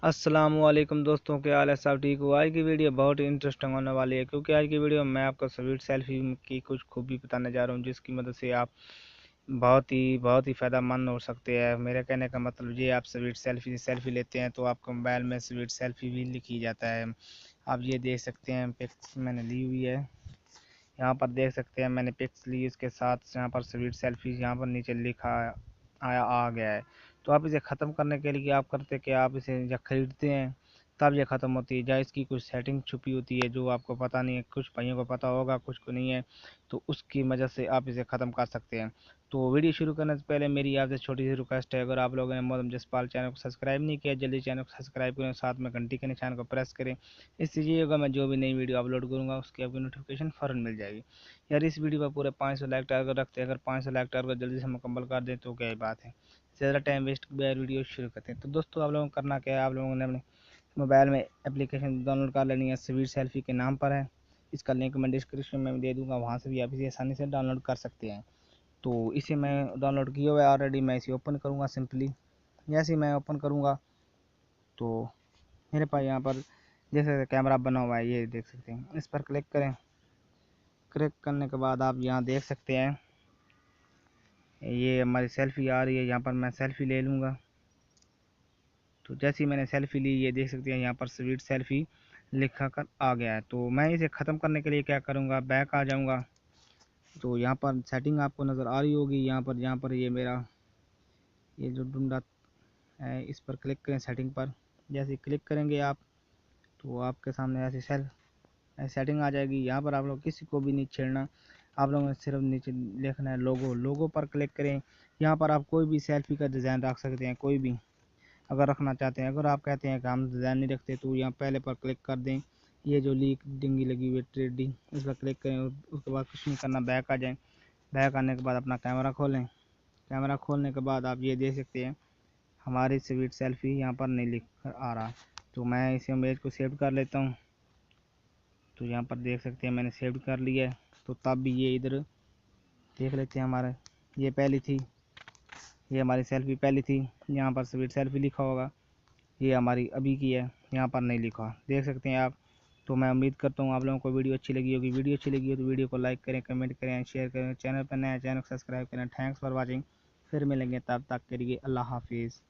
अस्सलामुअलैकुम दोस्तों, क्या हाल है? सब ठीक हो? आज की वीडियो बहुत ही इंटरेस्टिंग होने वाली है क्योंकि आज की वीडियो में मैं आपको स्वीट सेल्फी की कुछ खूबी बताने जा रहा हूं जिसकी मदद से आप बहुत ही फ़ायदेमंद हो सकते हैं। मेरे कहने का मतलब ये, आप स्वीट सेल्फी लेते हैं तो आपके मोबाइल में स्वीट सेल्फी भी लिखी जाता है। आप ये देख सकते हैं, पिक्स मैंने ली हुई है, यहाँ पर देख सकते हैं मैंने पिक्स ली, इसके साथ यहाँ पर स्वीट सेल्फी यहाँ पर नीचे लिखा आया आ गया है। तो आप इसे ख़त्म करने के लिए आप करते कि आप इसे जब खरीदते हैं तब ये ख़त्म होती है, या इसकी कुछ सेटिंग छुपी होती है जो आपको पता नहीं है। कुछ भाइयों को पता होगा, कुछ को नहीं है, तो उसकी वजह से आप इसे ख़त्म कर सकते हैं। तो वीडियो शुरू करने से पहले मेरी आपसे छोटी सी रिक्वेस्ट है, अगर आप लोगों ने मोहम्मद जसपाल चैनल को सब्सक्राइब नहीं किया, जल्दी चैनल को सब्सक्राइब करें, साथ में घंटी के निशान को प्रेस करें। इससे ये होगा, मैं जो भी नई वीडियो अपलोड करूँगा उसकी आपको नोटिफिकेशन फ़ौरन मिल जाएगी। यार इस वीडियो पर पूरे 500 लाइक टारगेट रखते हैं, अगर 500 लाइक टारगेट जल्दी से मुकम्मल कर दें तो क्या ही बात है। ज़्यादा टाइम वेस्ट बगैर वीडियो शुरू करते हैं। तो दोस्तों, आप लोगों को करना क्या है, आप लोगों ने अपने मोबाइल में एप्लीकेशन डाउनलोड कर लेनी है, स्वीट सेल्फी के नाम पर है। इसका लिंक मैं डिस्क्रिप्शन में दे दूँगा, वहाँ से भी आप इसे आसानी से डाउनलोड कर सकते हैं। तो इसे मैं डाउनलोड किया हुआ है ऑलरेडी, मैं इसे ओपन करूँगा सिंपली। जैसे ही मैं ओपन करूँगा तो मेरे पास यहाँ पर जैसे कैमरा बना हुआ है, ये देख सकते हैं। इस पर क्लिक करें। क्लिक करने के बाद आप यहाँ देख सकते हैं ये हमारी सेल्फी आ रही है, यहाँ पर मैं सेल्फी ले लूँगा। तो जैसे ही मैंने सेल्फी ली, ये देख सकते हैं यहाँ पर स्वीट सेल्फी लिखा कर आ गया है। तो मैं इसे ख़त्म करने के लिए क्या करूँगा, बैक आ जाऊँगा। तो यहाँ पर सेटिंग आपको नज़र आ रही होगी, यहाँ पर ये मेरा ये जो ढूंढा है, इस पर क्लिक करें सेटिंग पर। जैसे ही क्लिक करेंगे आप, तो आपके सामने ऐसी सेटिंग आ जाएगी। यहाँ पर आप लोग किसी को भी नहीं छेड़ना, आप लोगों ने सिर्फ नीचे लिखना है लोगो पर क्लिक करें। यहाँ पर आप कोई भी सेल्फी का डिज़ाइन रख सकते हैं, कोई भी अगर रखना चाहते हैं। अगर आप कहते हैं कि हम डिज़ाइन नहीं रखते तो यहाँ पहले पर क्लिक कर दें। ये जो लीक डिंगी लगी हुई है ट्रेडिंग, इस पर क्लिक करें। उसके बाद कुछ नहीं करना, बैक आ जाएँ। बैक आने के बाद अपना कैमरा खोलें। कैमरा खोलने के बाद आप ये देख सकते हैं हमारी स्वीट सेल्फी यहाँ पर नहीं लिख कर आ रहा। तो मैं इस इमेज को सेव कर लेता हूँ। तो यहाँ पर देख सकते हैं मैंने सेव कर लिया है। तो तब भी ये इधर देख लेते हैं, हमारा ये पहली थी, ये हमारी सेल्फी पहली थी, यहाँ पर स्वीट सेल्फी लिखा होगा। ये हमारी अभी की है, यहाँ पर नहीं लिखा, देख सकते हैं आप। तो मैं उम्मीद करता हूँ आप लोगों को वीडियो अच्छी लगी होगी। वीडियो अच्छी लगी हो तो वीडियो को लाइक करें, कमेंट करें, शेयर करें। चैनल पर नया चैनल को सब्सक्राइब करें। Thanks for watching. फिर मिलेंगे, तब तक के लिए अल्लाह हाफिज़।